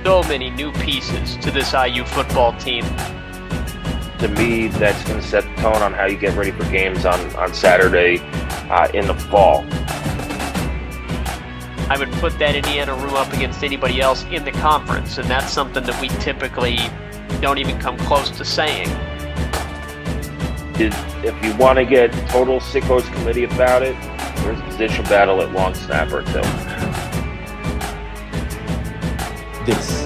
so many new pieces to this IU football team. To me, that's going to set the tone on how you get ready for games on Saturday in the fall. I would put that Indiana room up against anybody else in the conference, and that's something that we typically don't even come close to saying. If you want to get total sickos committee about it, there's a position battle at long snapper too. This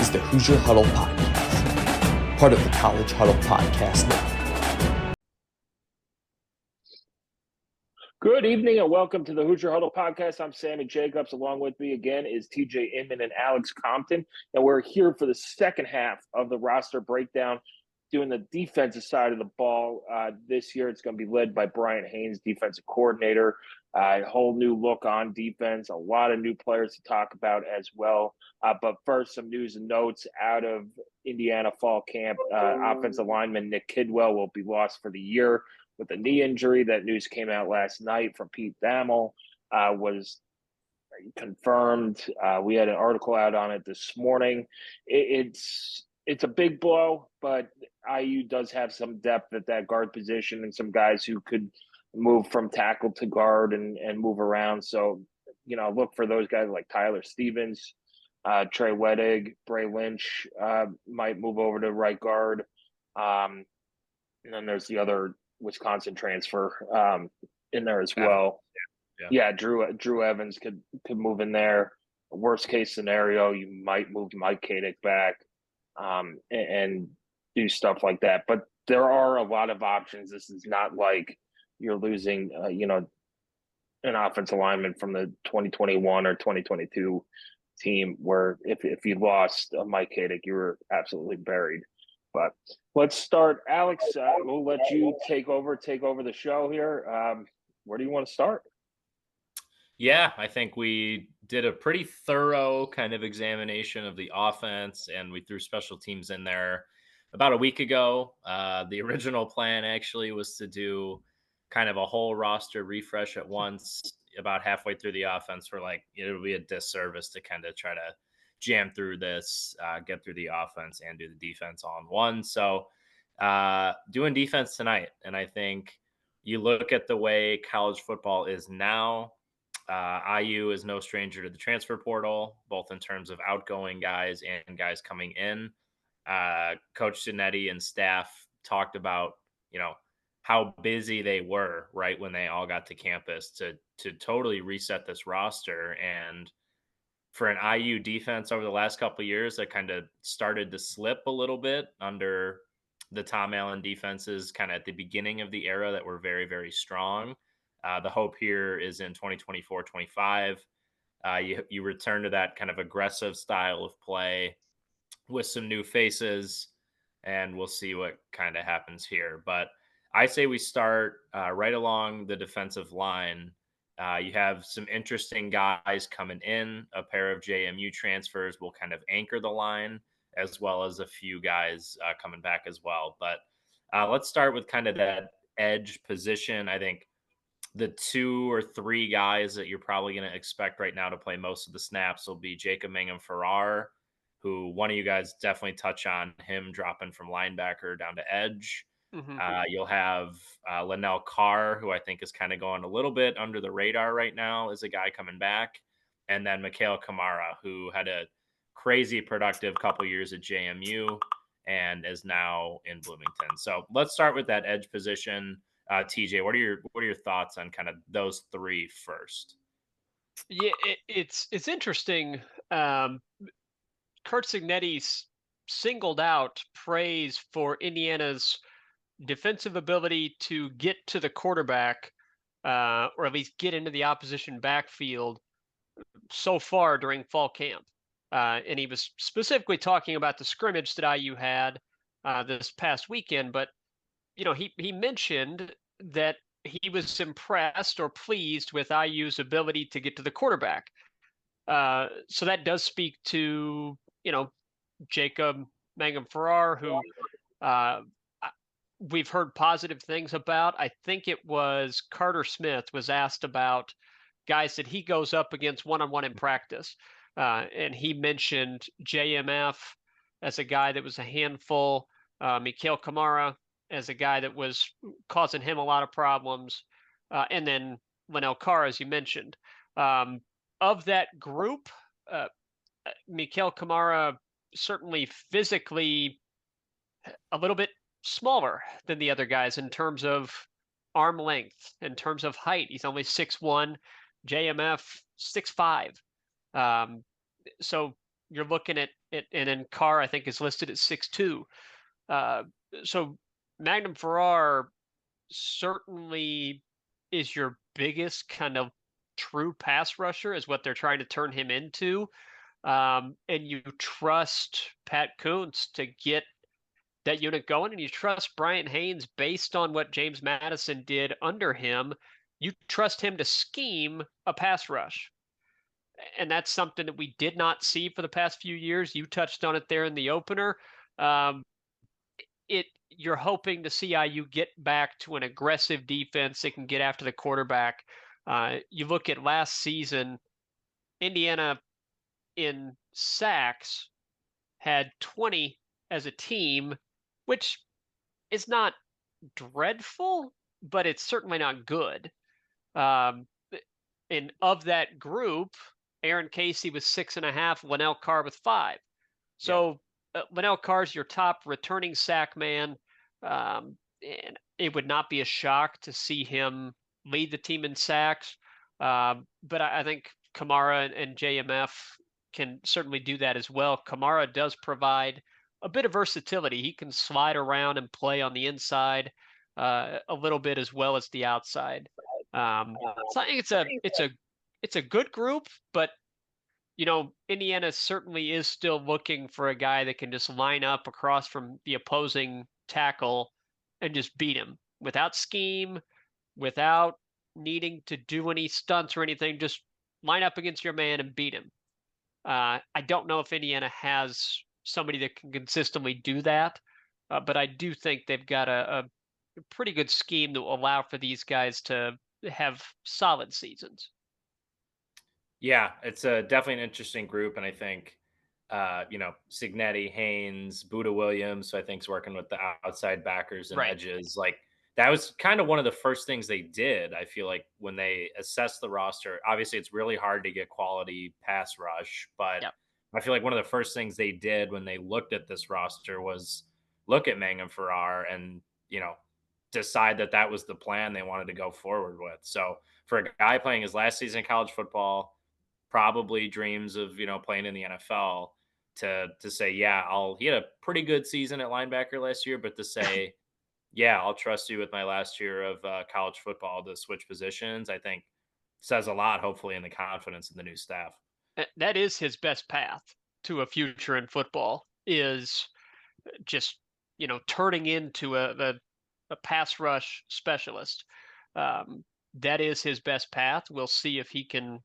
is the Hoosier Huddle Podcast, part of the College Huddle Podcast Network. Good evening and welcome to the Hoosier Huddle Podcast. I'm Sammy Jacobs. Along with me again is TJ Inman and Alex Compton, and we're here for the second half of the roster breakdown, doing the defensive side of the ball. This year it's going to be led by Brian Haynes, defensive coordinator. A whole new look on defense, a lot of new players to talk about as well. But first, some news and notes out of Indiana fall camp. Offensive lineman Nick Kidwell will be lost for the year with a knee injury. That news came out last night from Pete Thamel, was confirmed. We had an article out on it this morning. It's a big blow, but IU does have some depth at that guard position and some guys who could move from tackle to guard and move around. So, look for those guys like Tyler Stevens, Trey Wettig, Bray Lynch might move over to right guard. And then there's the other Wisconsin transfer in there as well. Yeah, Drew Evans could move in there. Worst case scenario, you might move Mike Kadick back and do stuff like that. But there are a lot of options. This is not like you're losing, an offensive lineman from the 2021 or 2022 team where if you lost Mike Kadick, you were absolutely buried. But let's start. Alex, we'll let you take over the show here. Where do you want to start? Yeah, I think we did a pretty thorough kind of examination of the offense, and we threw special teams in there about a week ago. The original plan actually was to do kind of a whole roster refresh at once about halfway through the offense. We're like, it would be a disservice to kind of try to jam through this, get through the offense and do the defense all in one. So doing defense tonight. And I think you look at the way college football is now, IU is no stranger to the transfer portal, both in terms of outgoing guys and guys coming in. Coach Cinetti and staff talked about, how busy they were right when they all got to campus to totally reset this roster. And for an IU defense over the last couple of years that kind of started to slip a little bit under the Tom Allen defenses kind of at the beginning of the era that were very, very strong. The hope here is in 2024-25. You return to that kind of aggressive style of play with some new faces, and we'll see what kind of happens here. But I say we start right along the defensive line. You have some interesting guys coming in. A pair of JMU transfers will kind of anchor the line, as well as a few guys coming back as well. But let's start with kind of that edge position. I think the 2 or 3 guys that you're probably going to expect right now to play most of the snaps will be Jacob Mangum-Farrar, who one of you guys definitely touch on him dropping from linebacker down to edge. Mm-hmm. You'll have Linnell Carr, who I think is kind of going a little bit under the radar right now as a guy coming back. And then Mikhail Kamara, who had a crazy productive couple years at JMU and is now in Bloomington. So let's start with that edge position. TJ, what are your thoughts on kind of those 3 first? Yeah, it's interesting. Kurt Cignetti singled out praise for Indiana's defensive ability to get to the quarterback, or at least get into the opposition backfield so far during fall camp. And he was specifically talking about the scrimmage that IU had this past weekend. But, he mentioned that he was impressed or pleased with IU's ability to get to the quarterback. So that does speak to, Jacob Mangum-Farrar, who we've heard positive things about. I think it was Carter Smith was asked about guys that he goes up against one-on-one in practice. And he mentioned JMF as a guy that was a handful, Mikhail Kamara as a guy that was causing him a lot of problems, and then Linnell Carr, as you mentioned. Of that group, Mikhail Kamara certainly physically a little bit smaller than the other guys in terms of arm length, in terms of height. He's only 6'1", JMF 6'5". So you're looking at it, and then Carr, I think, is listed at 6'2". So Magnum Farrar certainly is your biggest kind of true pass rusher, is what they're trying to turn him into. And you trust Pat Kuntz to get that unit going, and you trust Bryant Haynes based on what James Madison did under him. You trust him to scheme a pass rush. And that's something that we did not see for the past few years. You touched on it there in the opener. You're hoping to see IU get back to an aggressive defense that can get after the quarterback. You look at last season, Indiana in sacks had 20 as a team, which is not dreadful, but it's certainly not good. And of that group, Aaron Casey was 6.5, Linnell Carr with 5. So Linnell Carr's your top returning sack man. And it would not be a shock to see him lead the team in sacks. But I think Kamara and JMF can certainly do that as well. Kamara does provide a bit of versatility. He can slide around and play on the inside a little bit as well as the outside. So I think it's a good group, but Indiana certainly is still looking for a guy that can just line up across from the opposing tackle and just beat him without scheme, without needing to do any stunts or anything. Just line up against your man and beat him. I don't know if Indiana has somebody that can consistently do that, but I do think they've got a pretty good scheme that will allow for these guys to have solid seasons. Yeah, it's definitely an interesting group, and I think Signetti, Haynes, Buda Williams, who I think is working with the outside backers and Right. edges. Like that was kind of one of the first things they did. I feel like when they assessed the roster, obviously it's really hard to get quality pass rush, but Yep. I feel like one of the first things they did when they looked at this roster was look at Mangum Farrar and decide that that was the plan they wanted to go forward with. So for a guy playing his last season in college football, probably dreams of playing in the NFL, to say he had a pretty good season at linebacker last year, but to say I'll trust you with my last year of college football to switch positions, I think says a lot, hopefully, in the confidence in the new staff. That is his best path to a future in football, is just turning into a pass rush specialist. That is his best path. We'll see if he can.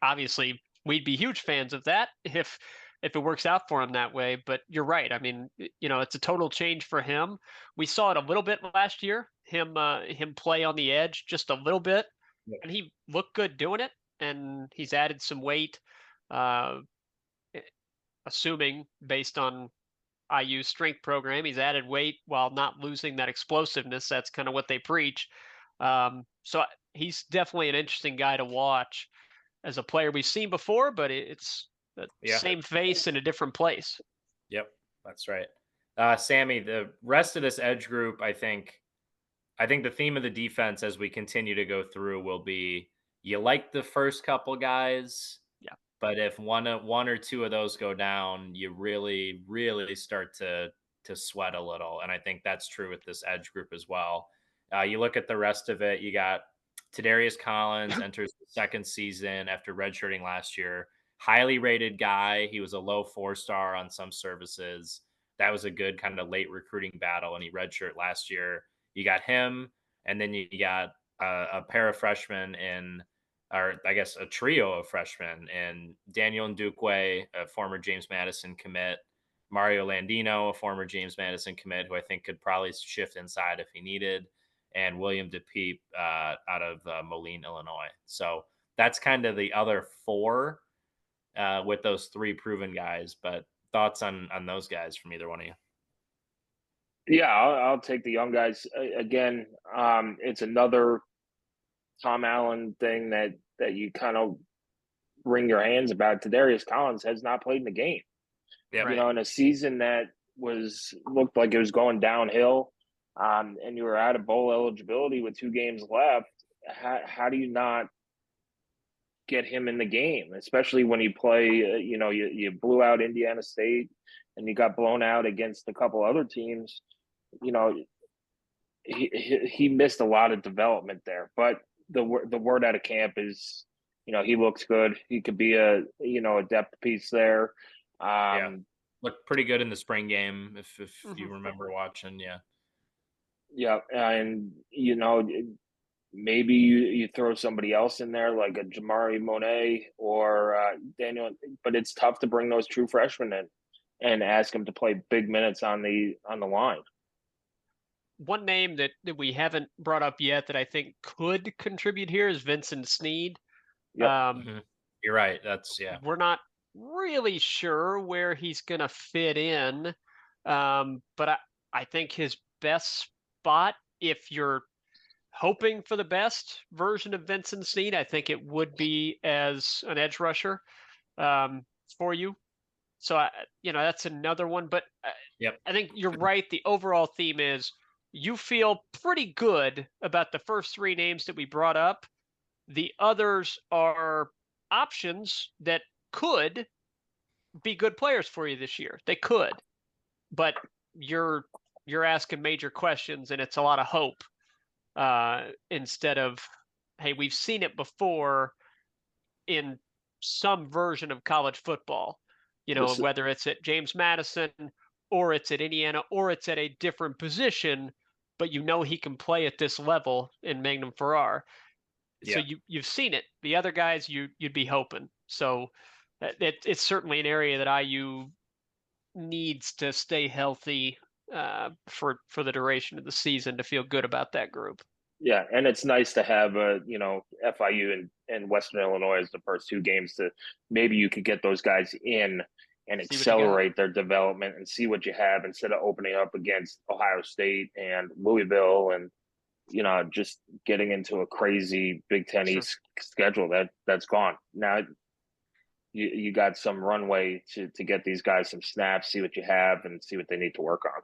Obviously, we'd be huge fans of that if it works out for him that way. But you're right. I mean, it's a total change for him. We saw it a little bit last year. Him play on the edge just a little bit, and he looked good doing it. And he's added some weight, assuming based on IU's strength program, he's added weight while not losing that explosiveness. That's kind of what they preach. So he's definitely an interesting guy to watch as a player we've seen before, but it's the same face in a different place. Yep, that's right. Sammy, the rest of this edge group, I think the theme of the defense as we continue to go through will be, you like the first couple guys, but if one or two of those go down, you really, really start to sweat a little. And I think that's true with this edge group as well. You look at the rest of it, you got Tadarius Collins enters the second season after redshirting last year. Highly rated guy. He was a low 4-star on some services. That was a good kind of late recruiting battle, and he redshirted last year. You got him, and then you got a pair of freshmen or I guess a trio of freshmen, and Daniel Ndukwe, a former James Madison commit, Mario Landino, a former James Madison commit, who I think could probably shift inside if he needed, and William DePeep out of Moline, Illinois. So that's kind of the other four with those three proven guys. But thoughts on those guys from either one of you? Yeah, I'll take the young guys again. It's another Tom Allen thing that you kind of wring your hands about. Tadarius Collins has not played in the game. Yep. You know, in a season that looked like it was going downhill, and you were out of bowl eligibility with 2 games left. How do you not get him in the game, especially when you play? You blew out Indiana State, and you got blown out against a couple other teams. You know, he missed a lot of development there. But the word out of camp is, he looks good. He could be a depth piece there. Yeah, looked pretty good in the spring game if you remember watching. Yeah, and maybe you throw somebody else in there like a Jamari Monet or Daniel, but it's tough to bring those true freshmen in and ask them to play big minutes on the line. One name that we haven't brought up yet that I think could contribute here is Vincent Sneed. Yep. You're right. We're not really sure where he's going to fit in. But I think his best spot, if you're hoping for the best version of Vincent Sneed, I think it would be as an edge rusher for you. So, that's another one. But I think you're right. The overall theme is you feel pretty good about the first 3 names that we brought up. The others are options that could be good players for you this year. They could, but you're asking major questions, and it's a lot of hope instead of, hey, we've seen it before in some version of college football. Whether it's at James Madison or it's at Indiana or it's at a different position, but he can play at this level in Magnum Farrar. So you've seen it. The other guys you'd be hoping. So it's certainly an area that IU needs to stay healthy for the duration of the season to feel good about that group. Yeah, and it's nice to have FIU and Western Illinois as the first 2 games to maybe you could get those guys in and accelerate their development and see what you have instead of opening up against Ohio State and Louisville and just getting into a crazy Big Ten East schedule that's gone. Now you got some runway to get these guys some snaps, see what you have, and see what they need to work on.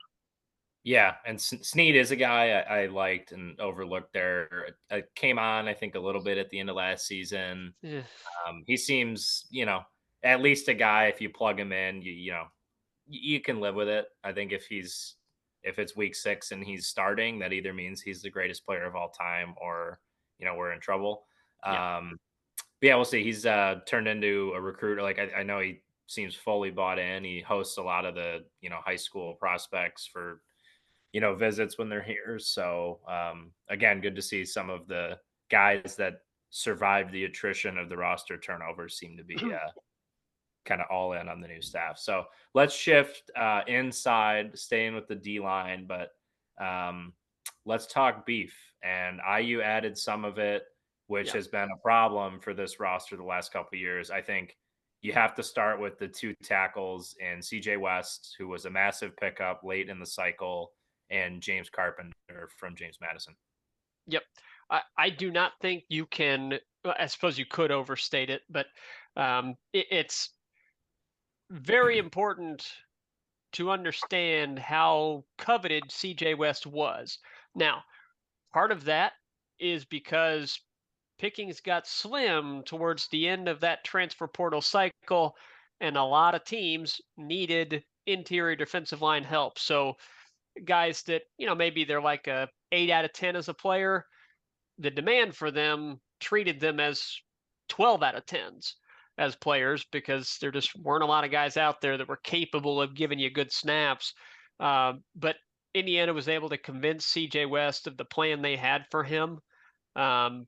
Yeah, and Sneed is a guy I liked and overlooked there. Came on, I think, a little bit at the end of last season. Yeah. He seems, at least a guy, if you plug him in, you can live with it. I think if it's week 6 and he's starting, that either means he's the greatest player of all time or, we're in trouble. Yeah. But yeah, we'll see. He's turned into a recruiter. Like I know he seems fully bought in. He hosts a lot of the, high school prospects for, visits when they're here. So again, good to see some of the guys that survived the attrition of the roster turnover seem to be kind of all in on the new staff. So let's shift inside, staying with the D line, but let's talk beef. And IU added some of it, which has been a problem for this roster the last couple of years. I think you have to start with the 2 tackles in CJ West, who was a massive pickup late in the cycle, and James Carpenter from James Madison. Yep. I do not think you can, I suppose you could overstate it, but it's very important to understand how coveted CJ West was. Now, part of that is because pickings got slim towards the end of that transfer portal cycle, and a lot of teams needed interior defensive line help. So guys that, maybe they're like a 8 out of 10 as a player, the demand for them treated them as 12 out of 10s as players because there just weren't a lot of guys out there that were capable of giving you good snaps. But Indiana was able to convince CJ West of the plan they had for him. And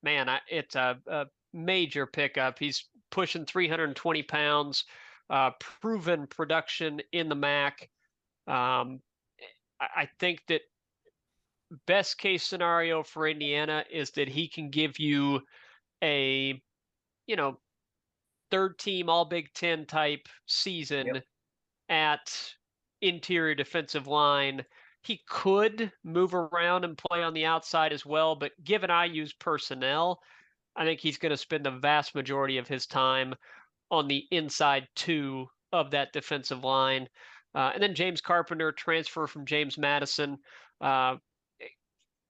man, it's a major pickup. He's pushing 320 pounds, proven production in the MAC. I think that best case scenario for Indiana is that he can give you a, you know, third team all Big Ten type Yep. season at interior defensive line. He could move around and play on the outside as well, but given IU's personnel, I think he's going to spend the vast majority of his time on the inside two of that defensive line. And then James Carpenter, transfer from James Madison. Uh,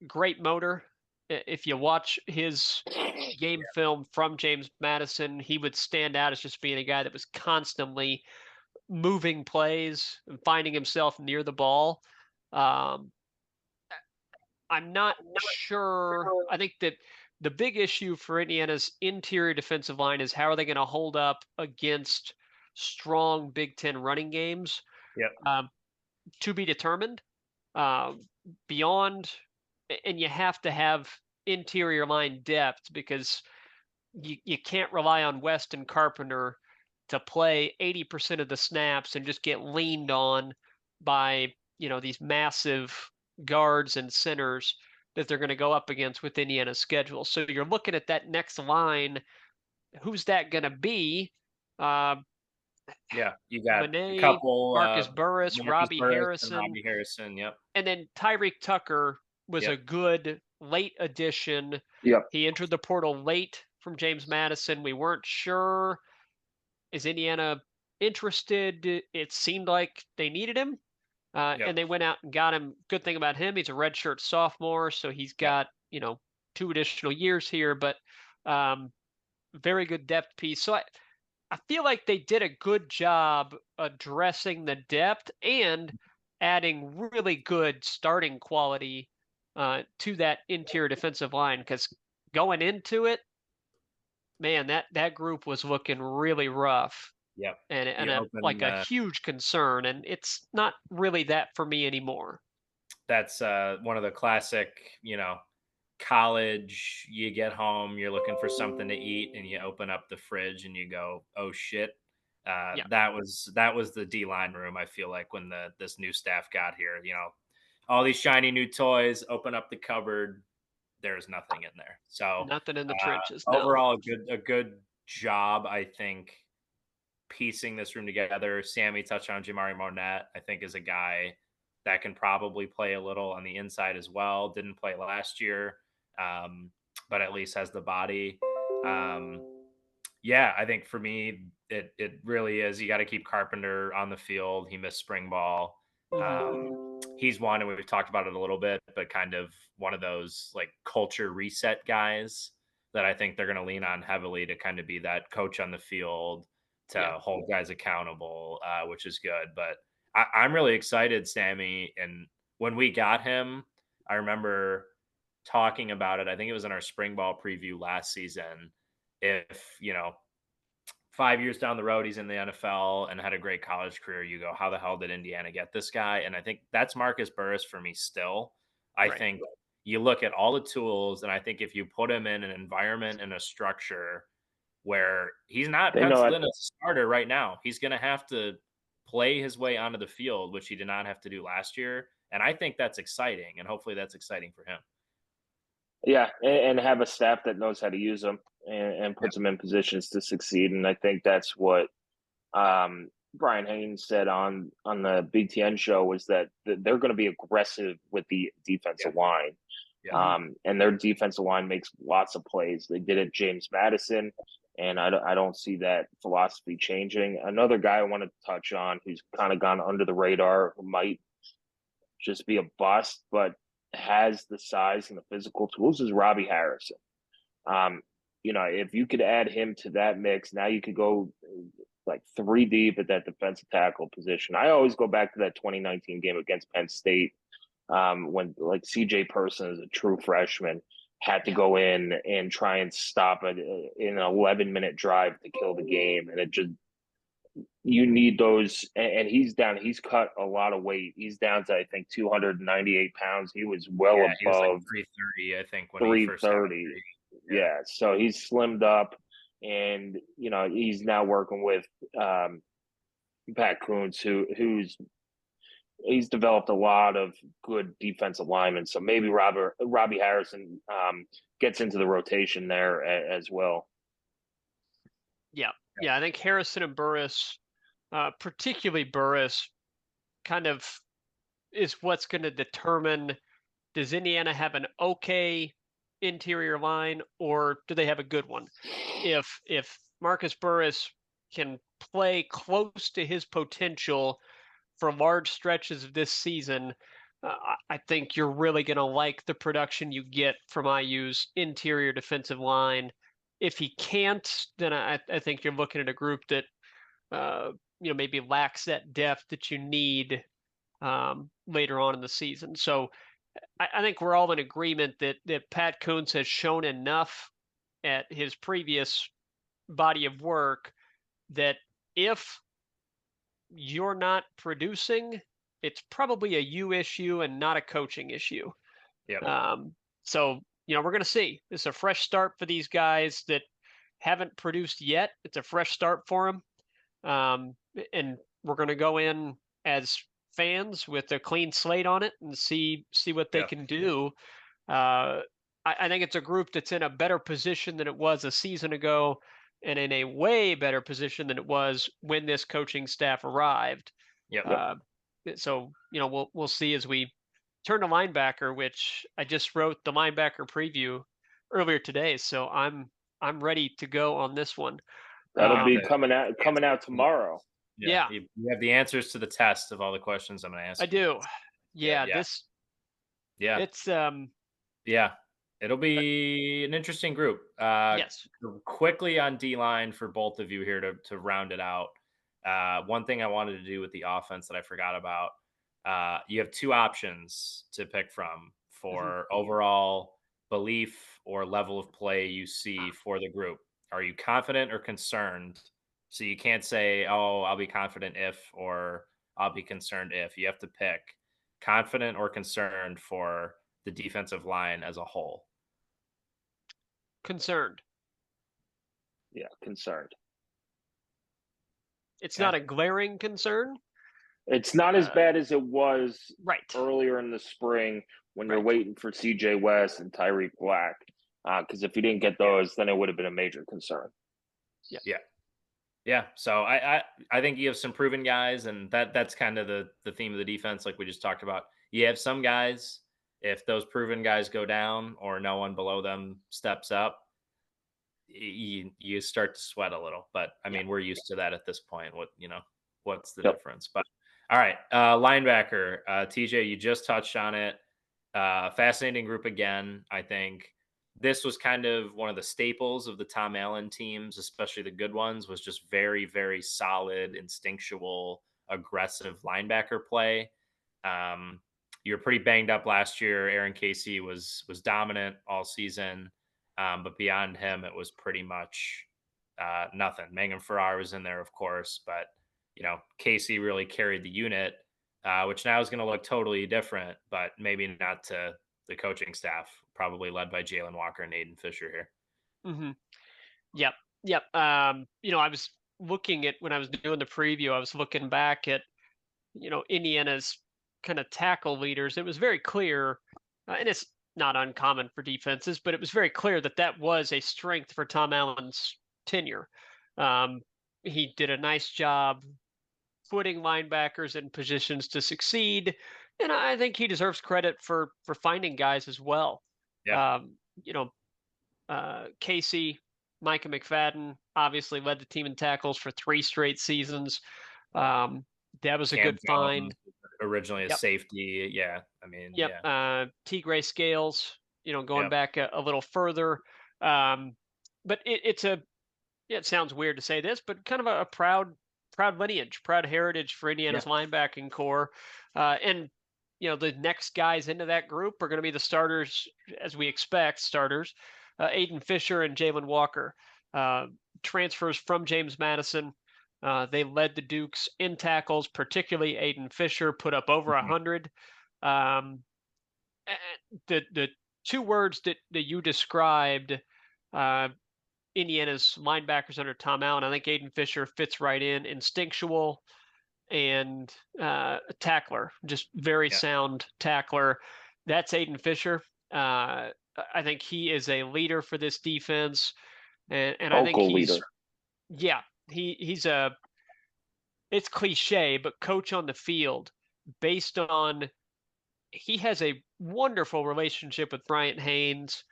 Great motor. If you watch his game film from James Madison, he would stand out as just being a guy that was constantly moving plays and finding himself near the ball. Um, I'm not sure. I think that the big issue for Indiana's interior defensive line is how are they going to hold up against strong Big Ten running games? Yep. To be determined. Um, Beyond, and you have to have interior line depth because you can't rely on West and Carpenter to play 80% of the snaps and just get leaned on by, these massive guards and centers that they're going to go up against with Indiana's schedule. So you're looking at that next line. Who's that going to be? Yeah, you got a Monet, couple Marcus Burris, Marcus Robbie Burris and Harrison. Robbie Harrison. Yep. And then Tyreek Tucker was Yep. a good late addition. Yep. He entered the portal late from James Madison. We weren't sure. Is Indiana interested? It seemed like they needed him. Yep. And they went out and got him. Good thing about him, he's a redshirt sophomore, so he's got, 2 additional years here, but very good depth piece. So I feel like they did a good job addressing the depth and adding really good starting quality to that interior defensive line, because going into it, man, that group was looking really rough. Yep. And a huge concern, and it's not really that for me anymore. That's one of the classic, college, you get home, you're looking for something to eat, and you open up the fridge and you go, oh shit. Yeah. That was the D-line room, I feel like, when this new staff got here. All these shiny new toys, open up the cupboard, there's nothing in there. So Nothing in the trenches. No. overall, a good job, I think, piecing this room together. Sammy touched on Jamari Monette, I think, is a guy that can probably play a little on the inside as well. Didn't play last year, but at least has the body. Yeah, I think for me, it really is. You got to keep Carpenter on the field. He missed spring ball. He's one, and we've talked about it a little bit, but kind of one of those like culture reset guys that I think they're going to lean on heavily to kind of be that coach on the field to hold guys accountable, which is good. But I'm really excited, Sammy. And when we got him, I remember talking about it. I think it was in our spring ball preview last season. If, 5 years down the road, he's in the NFL and had a great college career, you go, how the hell did Indiana get this guy? And I think that's Marcus Burris for me still. I think you look at all the tools, and I think if you put him in an environment and a structure where he's not penciled in as a starter right now, he's going to have to play his way onto the field, which he did not have to do last year. And I think that's exciting, and hopefully that's exciting for him. Yeah, and have a staff that knows how to use them and puts them in positions to succeed. And I think that's what Brian Haynes said on the BTN show, was that they're going to be aggressive with the defensive line. And their defensive line makes lots of plays. They did it James Madison, and I don't see that philosophy changing. Another guy I want to touch on who's kind of gone under the radar, who might just be a bust, but has the size and the physical tools, is Robbie Harrison. If you could add him to that mix, now you could go like 3 deep at that defensive tackle position. I always go back to that 2019 game against Penn State, when like CJ Person, as a true freshman, had to go in and try and stop it in an 11-minute drive to kill the game. And it just, you need those. And he's cut a lot of weight. He's down to, I think, 298 pounds. He was above he was like 330, I think, when 330. He first got Yeah. So he's slimmed up, and, he's now working with Pat Kuntz, who's he's developed a lot of good defensive linemen. So maybe Robbie Harrison gets into the rotation there as well. Yeah. Yeah. I think Harrison and Burris, particularly Burris, kind of is what's going to determine, does Indiana have an okay interior line or do they have a good one? If Marcus Burris can play close to his potential for large stretches of this season, I think you're really going to like the production you get from IU's interior defensive line. If he can't, then I think you're looking at a group that maybe lacks that depth that you need later on in the season. So I think we're all in agreement that Pat Kuntz has shown enough at his previous body of work that if you're not producing, it's probably a you issue and not a coaching issue. Yeah. So, we're going to see. It's a fresh start for these guys that haven't produced yet. It's a fresh start for them. And we're going to go in as fans with a clean slate on it and see what they can do. I think it's a group that's in a better position than it was a season ago, and in a way better position than it was when this coaching staff arrived. Yep. So we'll see as we turn to linebacker, which I just wrote the linebacker preview earlier today. So I'm ready to go on this one. That'll be coming out tomorrow. Yeah. You have the answers to the test of all the questions I'm going to ask. I do. Yeah. It's yeah. It'll be an interesting group. Yes. Quickly on D-line for both of you here to round it out. One thing I wanted to do with the offense that I forgot about, you have two options to pick from for overall belief or level of play you see for the group. Are you confident or concerned? So you can't say, oh, I'll be confident if, or I'll be concerned if. You have to pick confident or concerned for the defensive line as a whole. Concerned. Yeah, concerned. It's not a glaring concern. It's not as bad as it was earlier in the spring when you're waiting for CJ West and Tyreek Black. Because if you didn't get those, then it would have been a major concern. Yeah. So I think you have some proven guys, and that's kind of the theme of the defense, like we just talked about. You have some guys, if those proven guys go down or no one below them steps up, you start to sweat a little. But I mean, we're used to that at this point. What's the difference? But all right, linebacker, TJ, you just touched on it. Fascinating group again. I think this was kind of one of the staples of the Tom Allen teams, especially the good ones, was just very, very solid, instinctual, aggressive linebacker play. You were pretty banged up last year. Aaron Casey was dominant all season. But beyond him, it was pretty much nothing. Mangum Farrar was in there, of course, but Casey really carried the unit, which now is going to look totally different, but maybe not to the coaching staff, probably led by Jalen Walker and Aiden Fisher here. Mm-hmm. Yep. I was looking at, when I was doing the preview, I was looking back at, Indiana's kind of tackle leaders. It was very clear, and it's not uncommon for defenses, but it was very clear that was a strength for Tom Allen's tenure. He did a nice job putting linebackers in positions to succeed, and I think he deserves credit for finding guys as well. Yeah. Casey, Micah McFadden obviously led the team in tackles for 3 straight seasons. That was a good find. Originally a safety. Yeah. I mean, T. Gray Scales, going back a little further. But it sounds weird to say this, but kind of a proud lineage, proud heritage for Indiana's linebacking core. And the next guys into that group are going to be the starters, as we expect, Aiden Fisher and Jalen Walker. Transfers from James Madison. They led the Dukes in tackles, particularly Aiden Fisher, put up over 100. The two words that you described, Indiana's linebackers under Tom Allen, I think Aiden Fisher fits right in. Instinctual, and a tackler, just very sound tackler. That's Aiden Fisher. I think he is a leader for this defense, and I think Vocal leader. he's a, it's cliche, but coach on the field based on, he has a wonderful relationship with Bryant Haynes,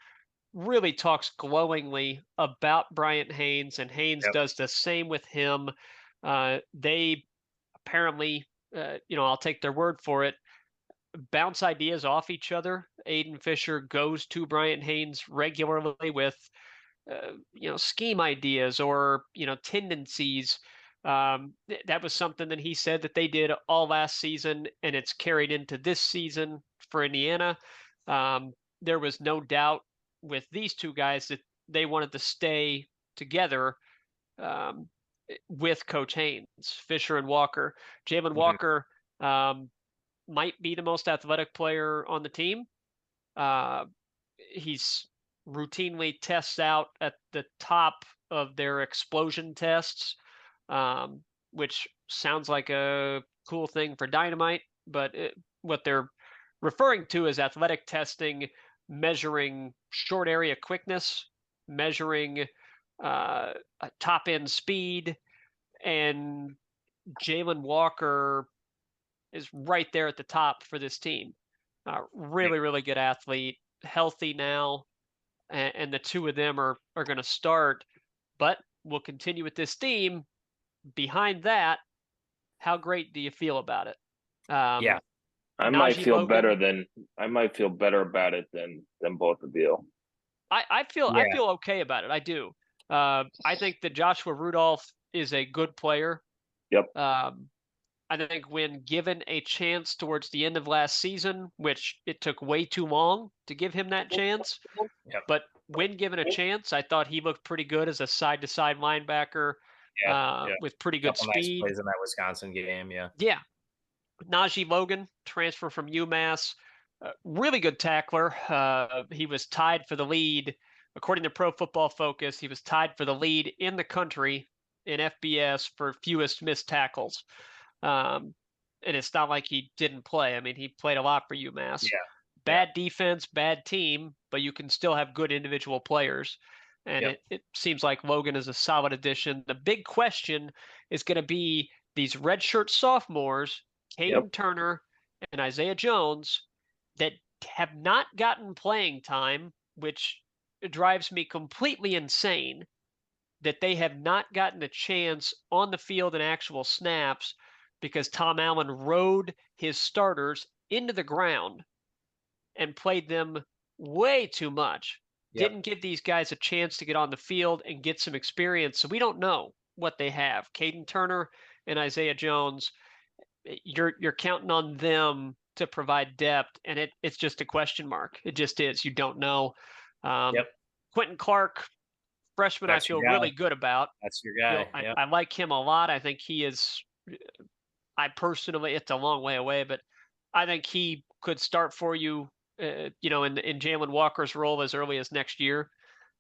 really talks glowingly about Bryant Haynes, and Haynes does the same with him. They apparently, I'll take their word for it, bounce ideas off each other. Aiden Fisher goes to Bryant Haynes regularly with, scheme ideas or, tendencies. That was something that he said that they did all last season, and it's carried into this season for Indiana. There was no doubt with these two guys that they wanted to stay together with Coach Haynes, Fisher and Walker. Jalen Walker might be the most athletic player on the team. He's routinely tests out at the top of their explosion tests, which sounds like a cool thing for dynamite, but what they're referring to is athletic testing, measuring short area quickness, measuring top end speed, and Jalen Walker is right there at the top for this team. Really, really good athlete, healthy now, and the two of them are going to start, but we'll continue with this theme. Behind that, how great do you feel about it? I might feel better about it than both of you. I feel okay about it. I do. I think that Joshua Rudolph is a good player. Yep. I think when given a chance towards the end of last season, which it took way too long to give him that chance, but when given a chance, I thought he looked pretty good as a side-to-side linebacker with pretty good speed. Nice plays in that Wisconsin game, Yeah. Najee Logan, transfer from UMass, really good tackler. He was tied for the lead. According to Pro Football Focus, he was tied for the lead in the country in FBS for fewest missed tackles. And it's not like he didn't play. I mean, he played a lot for UMass. Bad defense, bad team, but you can still have good individual players. And it seems like Logan is a solid addition. The big question is going to be these redshirt sophomores, Caden Turner and Isaiah Jones, that have not gotten playing time, which drives me completely insane, that they have not gotten a chance on the field in actual snaps because Tom Allen rode his starters into the ground and played them way too much. Didn't give these guys a chance to get on the field and get some experience. So we don't know what they have. Caden Turner and Isaiah Jones, you're counting on them to provide depth, and it's just a question mark. It just is. You don't know. Quentin Clark, freshman, I feel really good about. That's your guy. I like him a lot. I think he is, I personally, it's a long way away, but I think he could start for you, in Jalen Walker's role as early as next year.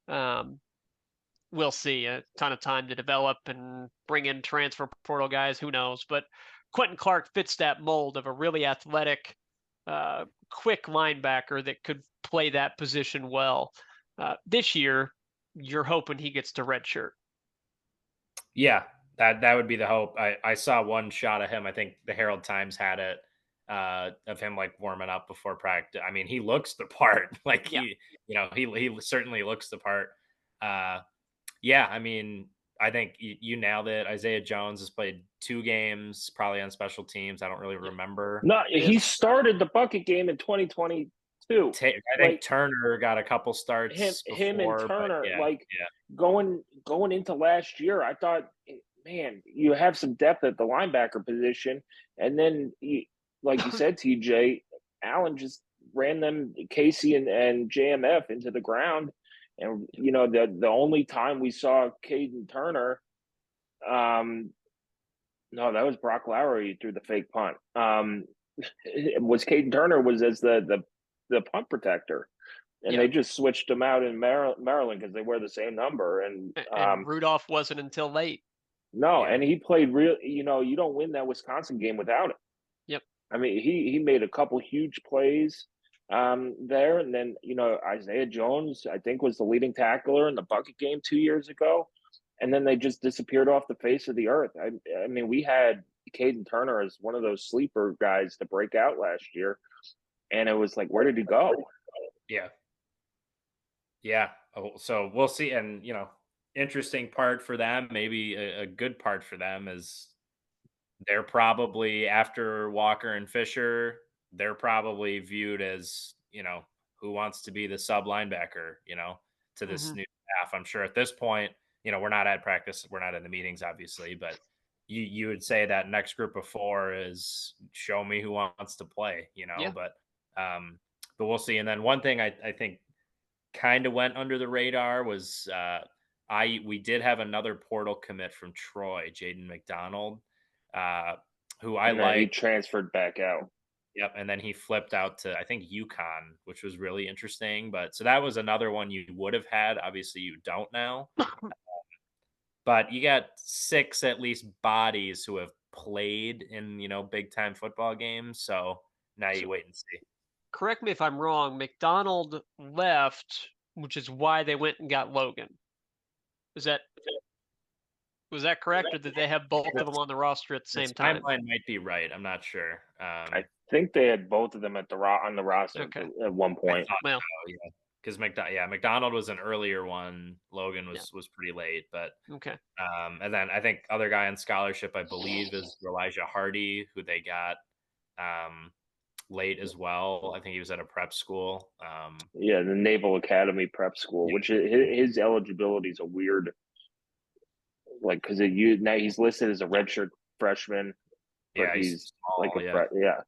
We'll see. A ton of time to develop and bring in transfer portal guys. Who knows? But Quentin Clark fits that mold of a really athletic, quick linebacker that could play that position well. This year, you're hoping he gets to redshirt. Yeah, that would be the hope. I saw one shot of him. I think the Herald Times had it of him like warming up before practice. I mean, he looks the part. Like he certainly looks the part. I mean, I think you nailed it. Isaiah Jones has played 2 games, probably on special teams. I don't really remember. No, he started the bucket game in 2022. I think Turner got a couple starts. Him and Turner, going into last year, I thought, man, you have some depth at the linebacker position, and then like you said, TJ, Allen just ran them, Casey and JMF, into the ground. And, the only time we saw Caden Turner, no, that was Brock Lowry threw the fake punt. Was Caden Turner was as the punt protector. And they just switched him out in Maryland because they wear the same number. And Rudolph wasn't until late. No, Yeah. and he played real. You know, you don't win that Wisconsin game without him. Yep. I mean, he made a couple huge plays there, and then Isaiah Jones, I think, was the leading tackler in the bucket game 2 years ago, and then they just disappeared off the face of the earth. I mean, we had Caden Turner as one of those sleeper guys to break out last year, and it was like, where did he go? Yeah. Yeah. So we'll see. And, interesting part for them, maybe a good part for them is they're probably after Walker and Fisher, they're probably viewed as, who wants to be the sub linebacker, to this Mhm. new staff. I'm sure at this point, we're not at practice, we're not in the meetings, obviously, but you would say that next group of four is show me who wants to play, Yeah. um, but we'll see. And then one thing I think kind of went under the radar was we did have another portal commit from Troy, Jaden McDonald, uh, who I And then he like. transferred back out. Yep, and then he flipped out to I think UConn, which was really interesting. But so that was another one you would have had. Obviously, you don't now. But you got 6 at least bodies who have played in big time football games. So now you wait and see. Correct me if I'm wrong. McDonald left, which is why they went and got Logan. Is that was that correct, or did they have both of them on the roster at the The same time? timeline might be right. I'm not sure. I think they had both of them on the roster Okay. at one I point. thought Well, so, yeah. Because McDonald was an earlier one. Logan yeah. was pretty late, but Okay. and then I think other guy on scholarship, I believe, is Elijah Hardy, who they got late as well. I think he was at a prep school. Yeah, the Naval Academy Prep School, Yeah. which his eligibility is a weird, like, because now he's listed as a redshirt freshman, but Yeah, he's small, like yeah. yeah.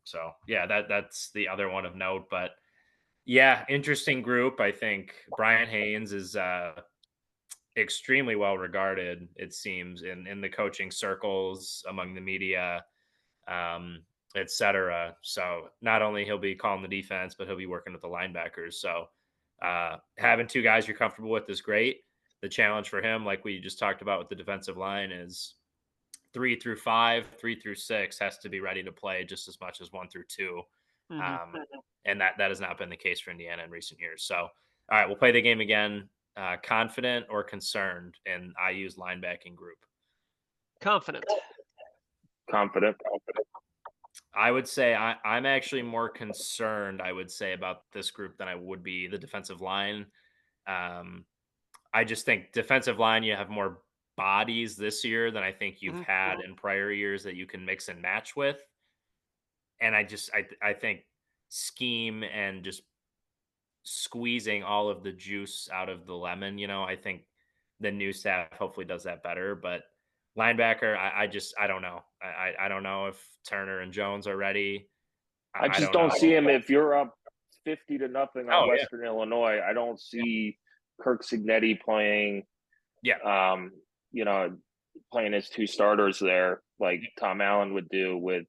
So yeah, that's the other one of note. But yeah, interesting group. I think Brian Haynes is extremely well regarded, it seems, in the coaching circles, among the media, etc. So not only he'll be calling the defense, but he'll be working with the linebackers. So having 2 guys you're comfortable with is great. The challenge for him, like we just talked about with the defensive line, is 3 through 5, 3 through 6 has to be ready to play just as much as 1 through 2. Mhm. And that has not been the case for Indiana in recent years. So, all right, we'll play the game again. Confident or concerned in IU's linebacking group? Confident. Confident. I would say I'm actually more concerned, I would say, about this group than I would be the defensive line. I just think defensive line, you have more bodies this year than I think you've Mhm. had in prior years that you can mix and match with. And I think scheme and just squeezing all of the juice out of the lemon, I think the new staff hopefully does that better. But linebacker, I don't know. I don't know if Turner and Jones are ready. I I just don't know. don't see him if you're up 50-0 on Oh yeah, Western Illinois. I don't see Kirk Signetti playing. yeah, Playing his 2 starters there like Tom Allen would do with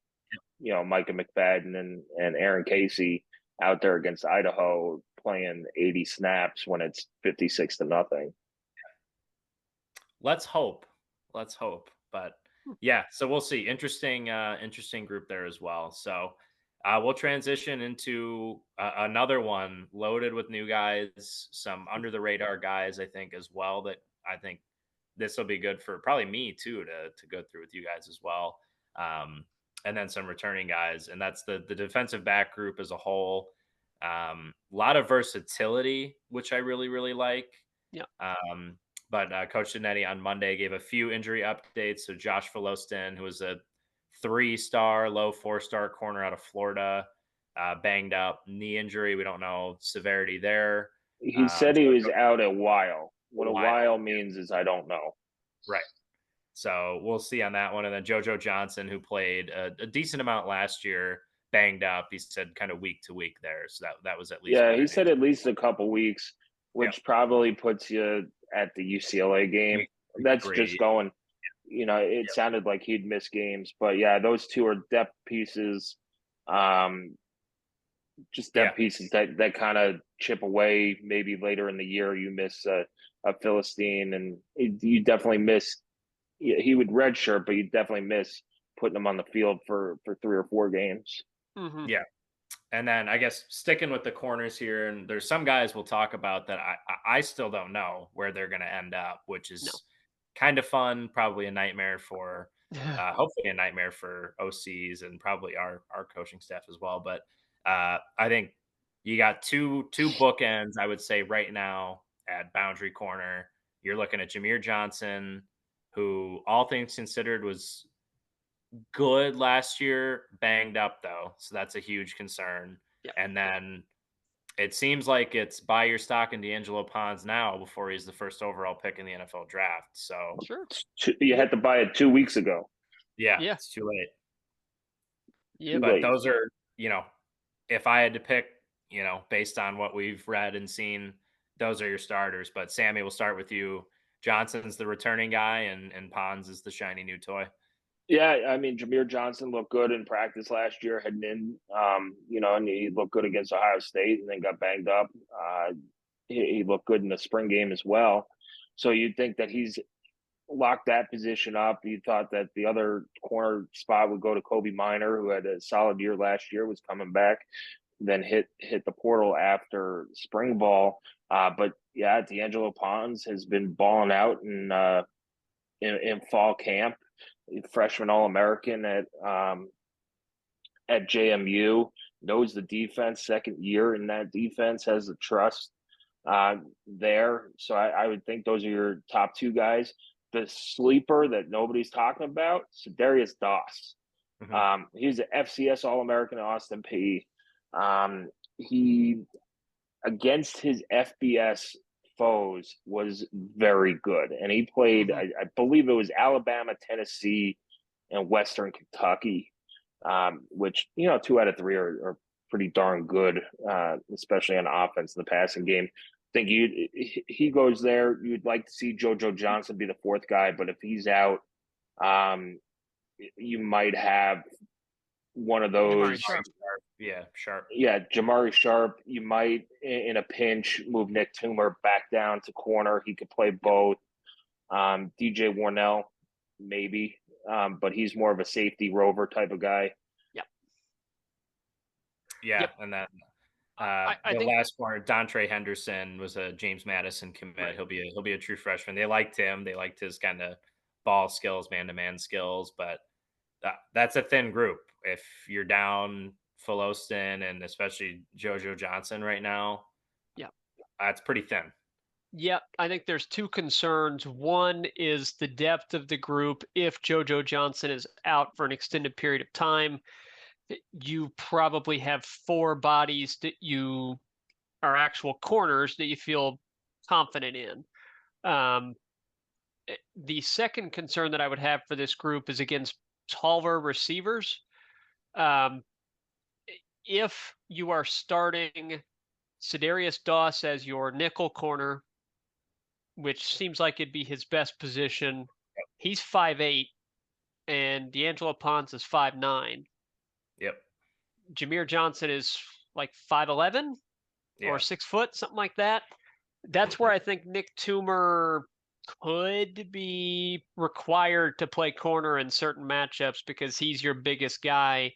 Micah McFadden and Aaron Casey out there against Idaho playing 80 snaps when it's 56-0. Let's hope. Let's hope. But yeah, so we'll see. Interesting group there as well. So we'll transition into another one loaded with new guys, some under the radar guys, I think, as well. That I think this will be good for probably me too to go through with you guys as well. And then some returning guys, and that's the defensive back group as a whole. A lot of versatility, which I really like. Yeah. But Coach Giannetti on Monday gave a few injury updates. So Josh Philostin, who was a 3-star, low 4-star corner out of Florida, banged up knee injury. We don't know severity there. He said he was out a while. What a while. while means is I don't know. Right. So we'll see on that one. And then JoJo Johnson, who played a decent amount last year, banged up. He said kind of week to week there. So that was at least. Yeah, he said at least a couple weeks, which probably puts you at the UCLA game. That's just going, it sounded like he'd miss games. But yeah, those 2 are depth pieces. Just depth pieces that kind of chip away. Maybe later in the year you miss a Philistine, and you definitely miss he would redshirt, but you'd definitely miss putting him on the field for 3 or 4 games. Mm-hmm. Yeah. And then I guess sticking with the corners here, and there's some guys we'll talk about that I still don't know where they're going to end up, which No. is kind of fun, probably a nightmare for, hopefully a nightmare for OCs and probably our coaching staff as well. But I think you got two bookends, I would say right now at boundary corner. You're looking at Jameer Johnson, who all things considered was good last year, banged up though. So that's a huge concern. Yeah. And then it seems like it's buy your stock in D'Angelo Ponds now before he's the first overall pick in the NFL draft. So Sure. You had to buy it 2 weeks ago. yeah, Yeah. it's too late. Yeah. But those are, if I had to pick, based on what we've read and seen, those are your starters. But Sammy, we'll start with you. Johnson's the returning guy and Ponds is the shiny new toy. Yeah, I mean, Jameer Johnson looked good in practice last year heading in, and he looked good against Ohio State and then got banged up. He looked good in the spring game as well. So you'd think that he's locked that position up. You thought that the other corner spot would go to Kobe Minor, who had a solid year last year, was coming back, then hit the portal after spring ball. But yeah, D'Angelo Ponds has been balling out in fall camp. Freshman All-American at JMU, knows the defense, second year in that defense, has the trust there. So I would think those are your top two guys. The sleeper that nobody's talking about, Darius Doss. Mm-hmm. He's an FCS All-American at Austin Peay. He, against his FBS foes, was very good. And he played, I believe it was Alabama, Tennessee, and Western Kentucky, which, 2 out of 3 are pretty darn good, especially on offense in the passing game. I think he goes there. You'd like to see JoJo Johnson be the fourth guy, but if he's out, you might have one of those. Sharp. Yeah, Sharp. Yeah, Jamari Sharp. You might, in a pinch, move Nick Toomer back down to corner. He could play both. DJ Warnell, maybe, but he's more of a safety rover type of guy. Yeah, Yep. and then I the think, last one, Dontre Henderson was a James Madison commit. Right. He'll be a true freshman. They liked him. They liked his kind of ball skills, man to man skills, but that's a thin group. If you're down Philoston and especially JoJo Johnson right now, that's pretty thin. Yeah, I think there's two concerns. One is the depth of the group. If JoJo Johnson is out for an extended period of time, you probably have 4 bodies that you are actual corners that you feel confident in. The second concern that I would have for this group is against taller receivers. If you are starting Darius Doss as your nickel corner, which seems like it'd be his best position, he's 5'8", and D'Angelo Ponds is 5'9". Yep. Jameer Johnson is like 5'11", or 6 foot, something like that. That's where I think Nick Toomer could be required to play corner in certain matchups because he's your biggest guy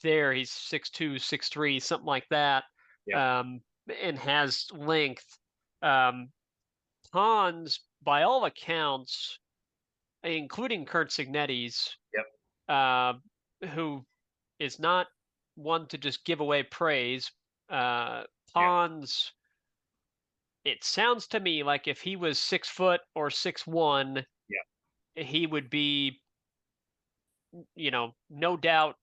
there. He's 6'2", 6'3", something like that, and has length. Ponds, by all accounts, including Kurt Signetti's, who is not one to just give away praise. Ponds, it sounds to me like if he was 6 foot or 6'1", he would be, no doubt,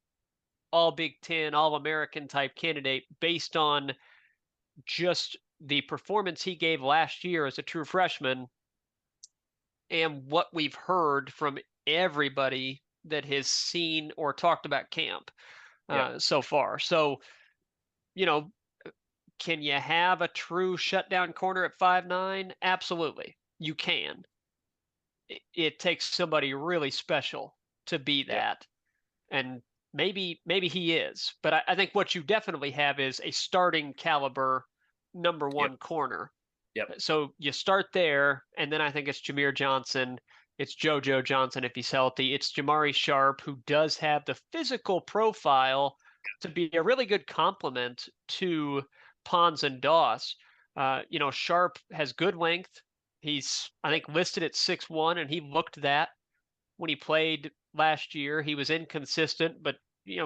all Big Ten, all American type candidate based on just the performance he gave last year as a true freshman and what we've heard from everybody that has seen or talked about camp so far. So, can you have a true shutdown corner at 5'9"? Absolutely, you can. It takes somebody really special to be that. And maybe he is. But I think what you definitely have is a starting caliber number 1 corner. So you start there, and then I think it's Jameer Johnson, It's JoJo Johnson if he's healthy. It's Jamari Sharp, who does have the physical profile to be a really good complement to Pons and Doss. Sharp has good length. He's, I think, listed at 6'1", and he looked that when he played last year. He was inconsistent, but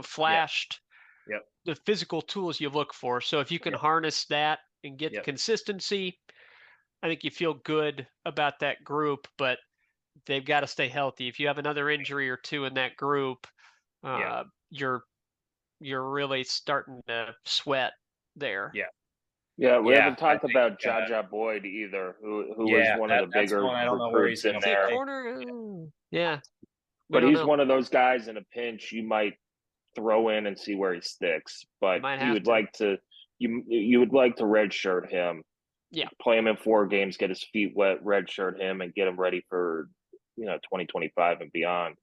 flashed Yep. the physical tools you look for. So if you can harness that and get consistency, I think you feel good about that group, but they've got to stay healthy. If you have another injury or two in that group, you're really starting to sweat there. Yeah, we haven't talked about Jaja Boyd either, who was one of the bigger recruits in there. Corner, but he's one of those guys in a pinch you might throw in and see where he sticks. But you would like to redshirt him. Yeah, play him in 4 games, get his feet wet, redshirt him, and get him ready for 2025 and beyond.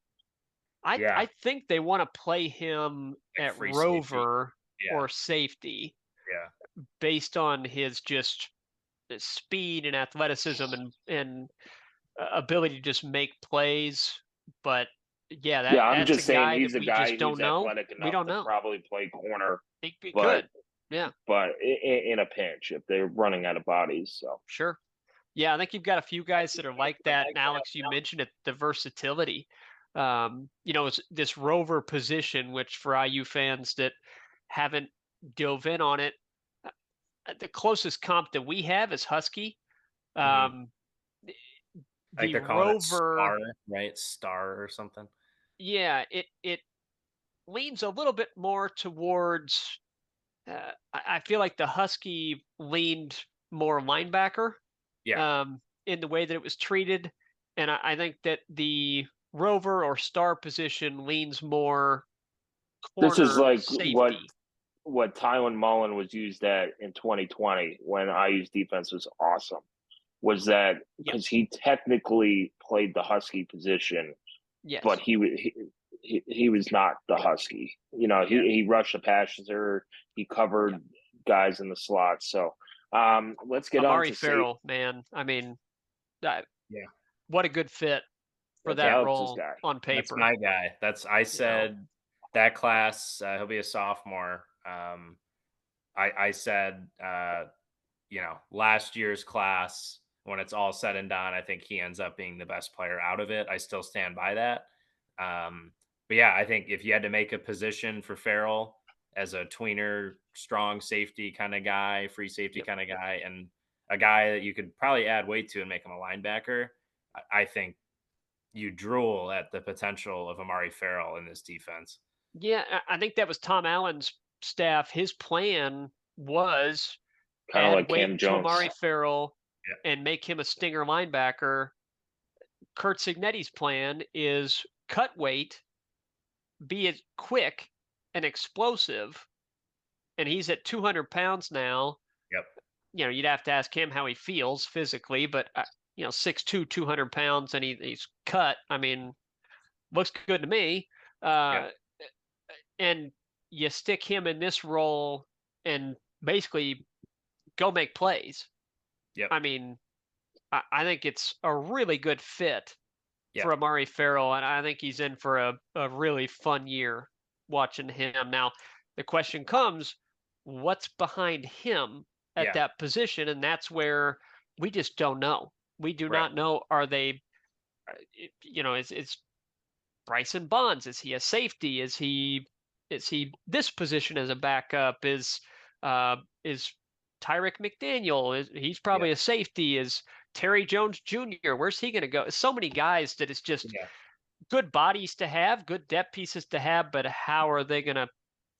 I think they want to play him at rover or safety. Based on his just speed and athleticism and ability to just make plays. But I'm just saying he's a guy who's athletic enough we don't to know. probably play corner. He could. Yeah. But in a pinch if they're running out of bodies. So sure. Yeah, I think you've got a few guys that are like that. And Alex, you mentioned it, the versatility. It's this rover position, which for IU fans that haven't dove in on it, the closest comp that we have is Husky. I think they're calling rover, it Star, right? Star or something. Yeah, it leans a little bit more towards. I feel like the Husky leaned more linebacker. In the way that it was treated, and I think that the rover or star position leans more corner. This is like safety. what Tylen Mullen was used at in 2020 when IU's defense was awesome. Was that because he technically played the Husky position, but he was not the Husky. He rushed the passer, he covered guys in the slot. So let's get Amari on to Farrell, man. I mean, what a good fit for that role on paper. That's my guy. I said that class. He'll be a sophomore. I said, last year's class, when it's all said and done, I think he ends up being the best player out of it. I still stand by that. But I think if you had to make a position for Farrell as a tweener, strong safety kind of guy, free safety kind of guy, and a guy that you could probably add weight to and make him a linebacker, I think you drool at the potential of Amari Farrell in this defense. Yeah, I think that was Tom Allen's staff. His plan was kind of like Cam Jones, Amari Farrell, and make him a stinger linebacker. Curt Cignetti's plan is cut weight, be as quick and explosive, and he's at 200 pounds now. You'd have to ask him how he feels physically, but 6'2", 200 pounds, and he's cut. I mean, looks good to me. And you stick him in this role and basically go make plays. I mean, I think it's a really good fit for Amari Farrell, and I think he's in for a really fun year watching him. Now, the question comes, what's behind him at that position? And that's where we just don't know. We do not know. Are they, is Bryson Bonds? Is he a safety? Is he this position as a backup? Is Tyrick McDaniel? He's probably a safety. Is Terry Jones Jr.? Where's he going to go? So many guys that it's just good bodies to have, good depth pieces to have, but how are they going to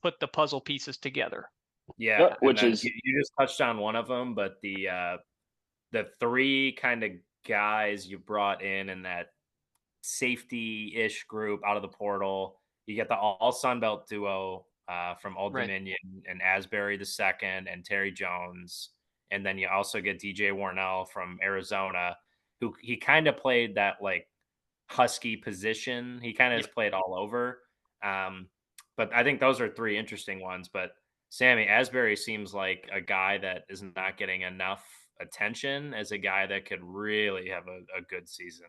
put the puzzle pieces together? Which is you just touched on one of them, but the 3 kind of guys you brought in that safety-ish group out of the portal. You get the all Sunbelt duo from Old Dominion and Asbury II and Terry Jones. And then you also get DJ Warnell from Arizona, who he kind of played that like Husky position. He kind of has played all over. But I think those are 3 interesting ones. But Sammy, Asbury seems like a guy that is not getting enough attention as a guy that could really have a good season.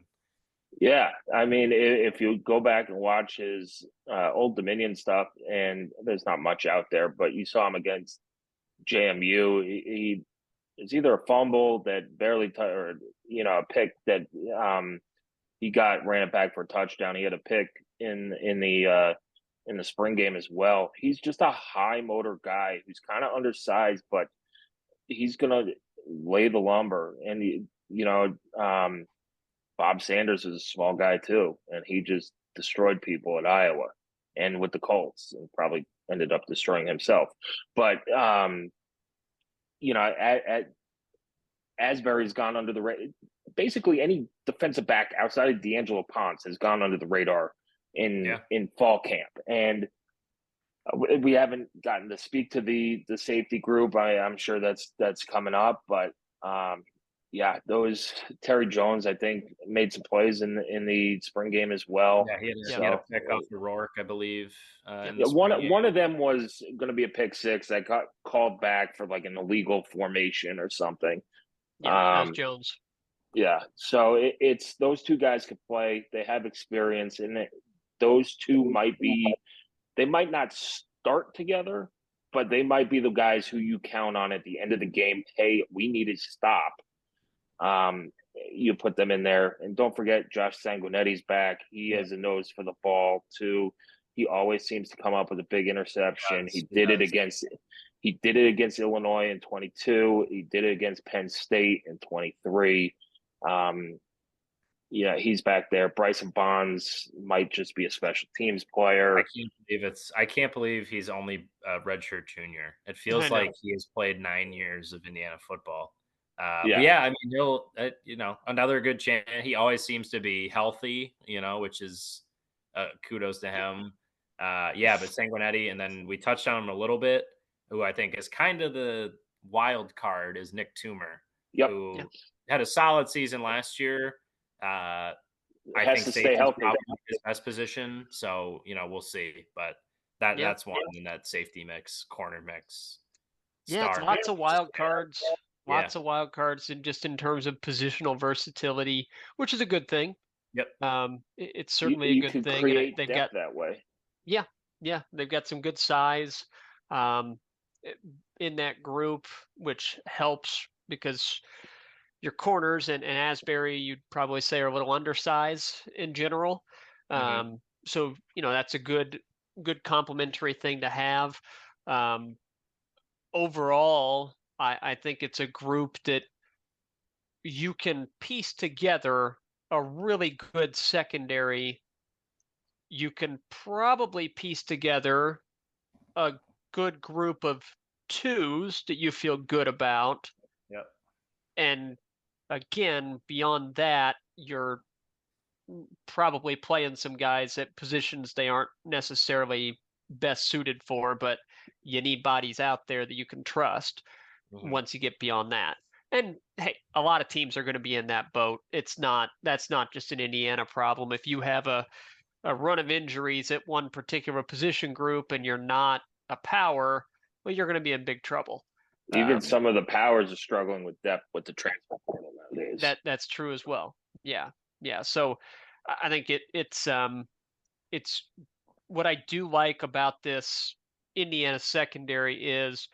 Yeah, I mean, if you go back and watch his Old Dominion stuff, and there's not much out there, but you saw him against JMU. He it's either a fumble that barely or a pick that he ran it back for a touchdown. He had a pick in the spring game as well. He's just a high motor guy who's kind of undersized, but he's gonna lay the lumber. And Bob Sanders is a small guy too, and he just destroyed people at Iowa and with the Colts, and probably ended up destroying himself. But Asbury's gone under the radar. Basically, any defensive back outside of D'Angelo Ponce has gone under the radar in fall camp, and we haven't gotten to speak to the safety group. I'm sure that's coming up, but those Terry Jones, I think, made some plays in the spring game as well. Yeah, he had a pick off the Rourke, I believe. One of them was going to be a pick six that got called back for like an illegal formation or something. Yeah, that was Jones. Yeah, so it's those two guys could play. They have experience, and those two they might not start together, but they might be the guys who you count on at the end of the game. Hey, we need to stop. You put them in there, and don't forget Josh Sanguinetti's back. He has a nose for the ball too. He always seems to come up with a big interception. He did it against Illinois in 22. He did it against Penn State in 23. He's back there. Bryson Bonds might just be a special teams player. I can't believe he's only a redshirt junior. It feels like he has played 9 years of Indiana football. But I mean, he'll, another good chance. He always seems to be healthy, which is kudos to him. But Sanguinetti, and then we touched on him a little bit, who I think is kind of the wild card, is Nick Toomer, who had a solid season last year. I think safety is probably his best position, so we'll see. But that's one in that safety mix, corner mix. It's lots of wild cards. Lots of wild cards, and just in terms of positional versatility, which is a good thing. Yep. It's certainly a good thing. And they've got that way. Yeah, they've got some good size in that group, which helps because your corners and Asbury, you'd probably say, are a little undersized in general. So that's a good complementary thing to have. Overall, I think it's a group that you can piece together a really good secondary. You can probably piece together a good group of twos that you feel good about. Yep. And again, beyond that, you're probably playing some guys at positions they aren't necessarily best suited for, but you need bodies out there that you can trust. Once you get beyond that. And hey, a lot of teams are going to be in that boat. That's not just an Indiana problem. If you have a run of injuries at one particular position group and you're not a power, well, you're going to be in big trouble. Even some of the powers are struggling with depth with the transfer portal nowadays. That's true as well. Yeah. So I think it's what I do like about this Indiana secondary is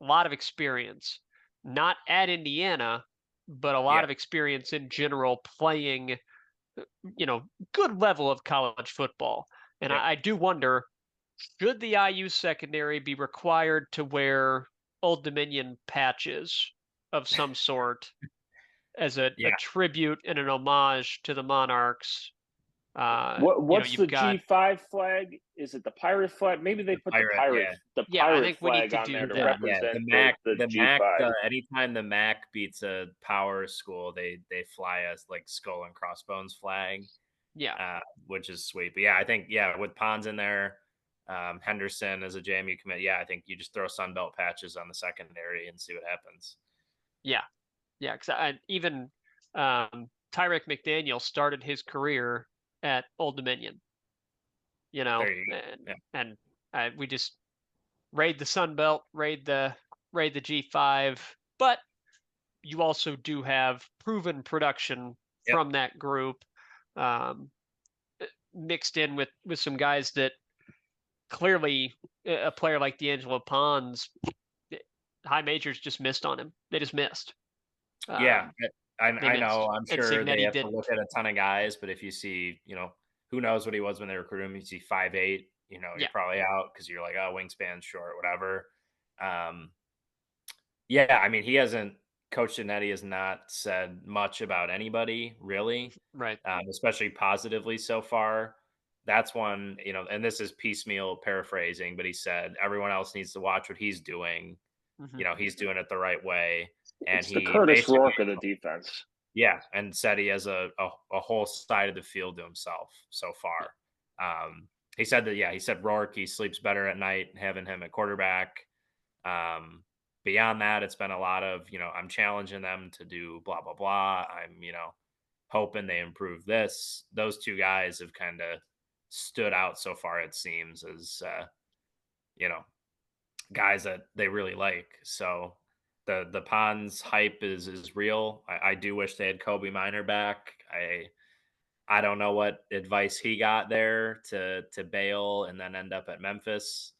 a lot of experience, not at Indiana, but a lot of experience in general playing, good level of college football. And I do wonder, should the IU secondary be required to wear Old Dominion patches of some sort as a tribute and an homage to the Monarchs? What's the G5 flag? Is it the pirate flag? Maybe they put the pirate flag on there to represent the MAC. G5. Anytime the MAC beats a power school, they fly us like skull and crossbones flag. Which is sweet. But I think with Pons in there, Henderson as a JMU commit. I think you just throw Sunbelt patches on the secondary and see what happens. Because even Tyrek McDaniel started his career at Old Dominion, and we just raid the Sun Belt, raid the G5, but you also do have proven production from that group. um, mixed in with some guys that clearly a player like D'Angelo Pons, high majors just missed on him. They just missed. Yeah, They I know. missed. I'm And sure they Cignetti have to didn't. look at a ton of guys, but if you see, who knows what he was when they recruited him? You see 5'8", you're Yeah. probably out because you're like, oh, wingspan's short, whatever. Um, yeah, I mean, he hasn't. Coach Genetti has not said much about anybody really, Right. especially positively so far. That's one, and this is piecemeal paraphrasing, but he said everyone else needs to watch what he's doing. Mm-hmm. He's doing it the right way, and It's the he Curtis basically, Rourke of the defense. yeah, and said he has a whole side of the field to himself so Yeah. far. He said that, yeah, he said Rourke, he sleeps better at night having him at quarterback. Beyond that, it's been a lot of, I'm challenging them to do blah, blah, blah. I'm, hoping they improve this. Those two guys have kind of stood out so far, it seems, as, guys that they really like. So the Pons hype is real. I do wish they had Kobe Minor back. I don't know what advice he got there to bail and then end up at Memphis.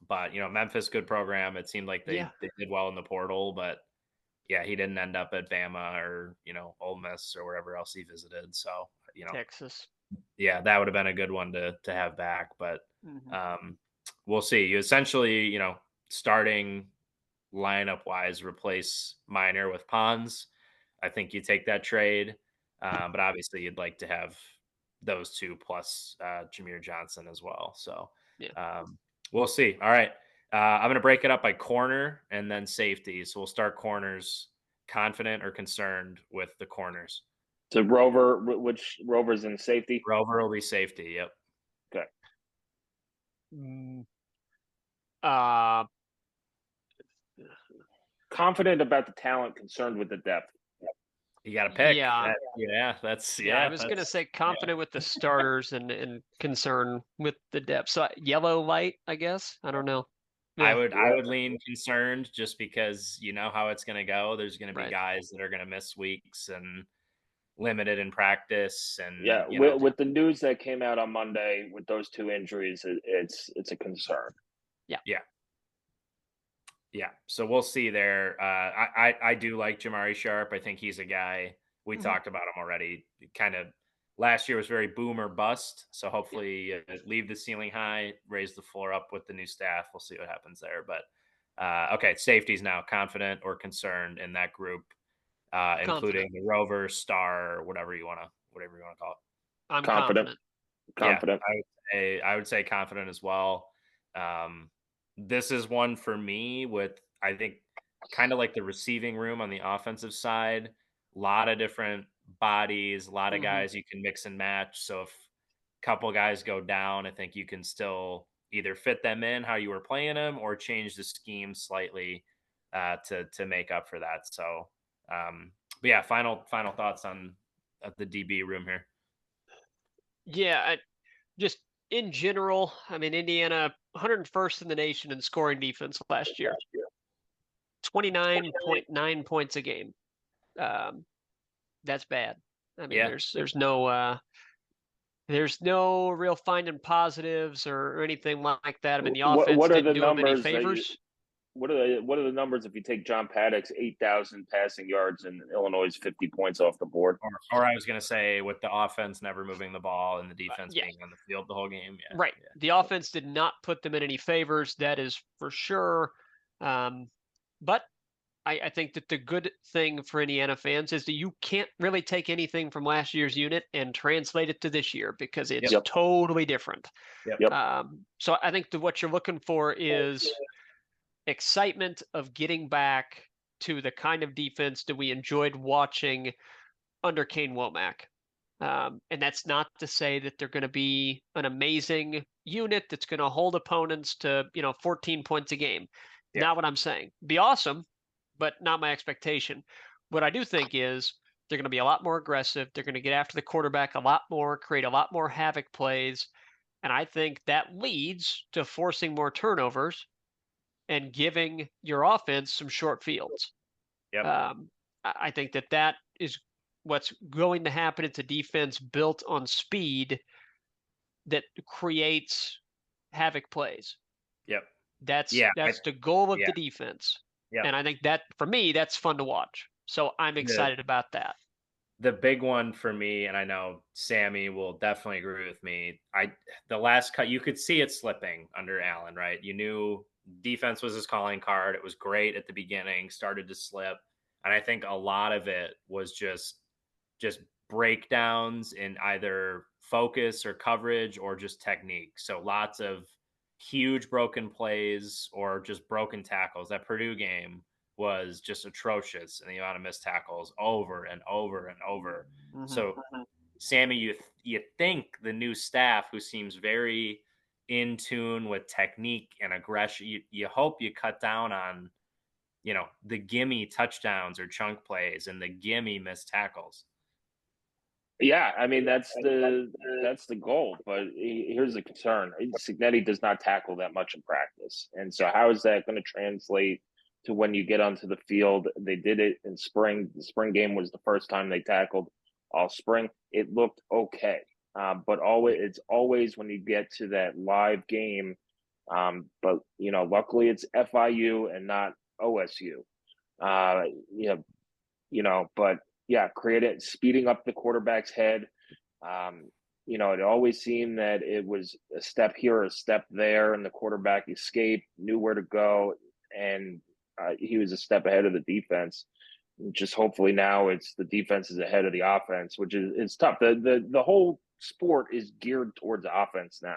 But Memphis, good program. It seemed like Yeah. they did well in the portal, but yeah, he didn't end up at Bama or Ole Miss or wherever else he visited. So Texas. yeah, that would have been a good one to have back. But Mm-hmm. we'll see. You essentially starting lineup wise replace Minor with Pons. I think you take that trade, but obviously you'd like to have those two plus Jameer Johnson as well. So Yeah. we'll see. All right. I'm going to break it up by corner and then safety. So we'll start corners. Confident or concerned with the corners? So Rover, which Rover's in safety? Rover will be safety. Yep. Okay. Confident about the talent, concerned with the depth. You got to pick. Yeah. I was going to say confident with the starters and concern with the depth. So yellow light, I guess. I don't know. Yeah. I would lean concerned just because you know how it's going to go. There's going to be guys that are going to miss weeks and limited in practice, and yeah, with the news that came out on Monday with those two injuries, it's a concern. Yeah. So we'll see there. I do like Jamari Sharp. I think he's a guy we talked about him already. Kind of last year was very boom or bust. So hopefully leave the ceiling high, raise the floor up with the new staff. We'll see what happens there. But okay, safeties now. Confident or concerned in that group, including the Rover, Star, whatever you want to call it. I'm confident. Confident. Yeah, I would say confident as well. This is one for me with, I think, kind of like the receiving room on the offensive side. A lot of different bodies, a lot of guys you can mix and match. So if a couple guys go down, I think you can still either fit them in how you were playing them or change the scheme slightly to make up for that. So, but yeah, final thoughts on the DB room here. Yeah, just in general, I mean, Indiana 101st in the nation in scoring defense last year. 29.9 points a game. That's bad. I mean, there's no real finding positives or anything like that. I mean, the offense didn't do him any favors. What are the numbers if you take John Paddock's 8,000 passing yards and Illinois' 50 points off the board? Or I was going to say with the offense never moving the ball and the defense being on the field the whole game. Yeah, right. Yeah. The offense did not put them in any favors. That is for sure. But I think that the good thing for Indiana fans is that you can't really take anything from last year's unit and translate it to this year because it's totally different. So I think that what you're looking for is excitement of getting back to the kind of defense that we enjoyed watching under Kane Womack. And that's not to say that they're going to be an amazing unit that's going to hold opponents to, 14 points a game. Not what I'm saying. Be awesome, but not my expectation. What I do think is they're going to be a lot more aggressive. They're going to get after the quarterback a lot more, create a lot more havoc plays. And I think that leads to forcing more turnovers and giving your offense some short fields. I think that is what's going to happen. It's a defense built on speed that creates havoc plays. Yep. That's Yeah. the goal of Yeah. the defense. Yeah. And I think that, for me, that's fun to watch. So I'm excited about that. The big one for me, and I know Sammy will definitely agree with me. The last cut, you could see it slipping under Allen, right? You knew defense was his calling card. It was great at the beginning, started to slip, and I think a lot of it was just breakdowns in either focus or coverage or just technique. So lots of huge broken plays or just broken tackles. That Purdue game was just atrocious in the amount of missed tackles over and over and over. Mm-hmm. So, Sammy, you think the new staff, who seems very in tune with technique and aggression, you hope you cut down on, the gimme touchdowns or chunk plays and the gimme missed tackles. Yeah, I mean that's the goal. But here's the concern: Cignetti does not tackle that much in practice, and so how is that going to translate to when you get onto the field? They did it in spring. The spring game was the first time they tackled all spring. It looked okay, but it's always when you get to that live game. But luckily it's FIU and not OSU. But yeah, speeding up the quarterback's head. It always seemed that it was a step here, a step there, and the quarterback escaped, knew where to go, and he was a step ahead of the defense. Just hopefully now it's the defense is ahead of the offense, which is tough. The whole sport is geared towards offense now.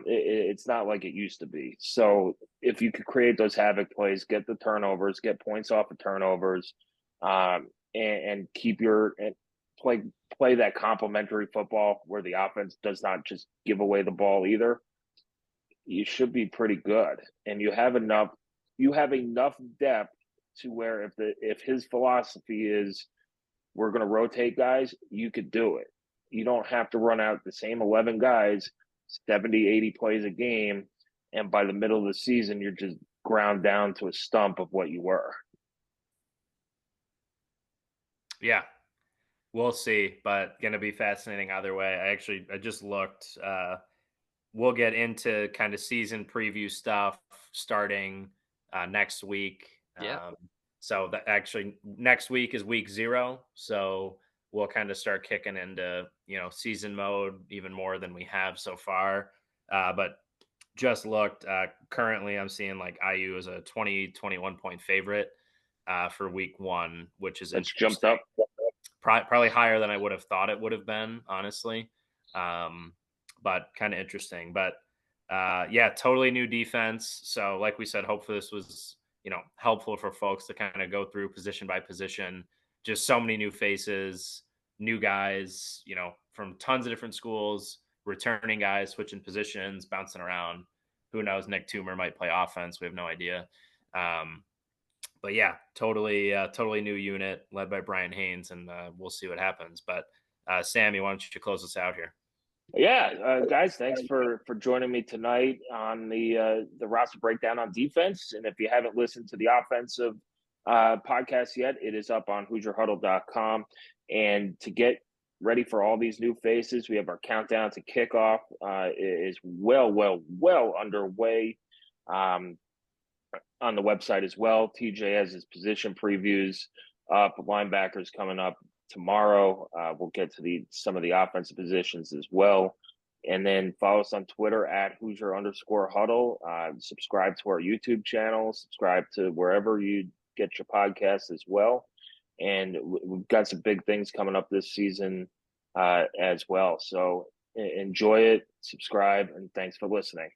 It's not like it used to be. So if you could create those havoc plays, get the turnovers, get points off of turnovers, and keep play that complementary football where the offense does not just give away the ball either, you should be pretty good. And you have enough depth to where if his philosophy is we're going to rotate guys, you could do it. You don't have to run out the same 11 guys 70, 80 plays a game, and by the middle of the season you're just ground down to a stump of what you were. Yeah, we'll see, but going to be fascinating either way. I just looked. We'll get into kind of season preview stuff starting next week. Yeah. So that actually next week is week 0. So we'll kind of start kicking into, season mode even more than we have so far. But just looked, currently I'm seeing like IU is a 21 point favorite for week 1, which is it's jumped up. Probably higher than I would have thought it would have been, honestly. But kind of interesting. But yeah, totally new defense. So like we said, hopefully this was, helpful for folks to kind of go through position by position. Just so many new faces, new guys, from tons of different schools, returning guys, switching positions, bouncing around. Who knows? Nick Toomer might play offense. We have no idea. But yeah, totally new unit led by Brian Haynes, and we'll see what happens. But Sammy, why don't you close us out here? Yeah, guys, thanks for joining me tonight on the roster breakdown on defense. And if you haven't listened to the offensive podcast yet, it is up on HoosierHuddle.com. And to get ready for all these new faces, we have our countdown to kickoff is well underway. On the website as well. TJ has his position previews up. Linebackers coming up tomorrow. We'll get to some of the offensive positions as well. And then follow us on Twitter at Hoosier_Huddle. Subscribe to our YouTube channel. Subscribe to wherever you get your podcasts as well. And we've got some big things coming up this season as well. So enjoy it, subscribe, and thanks for listening.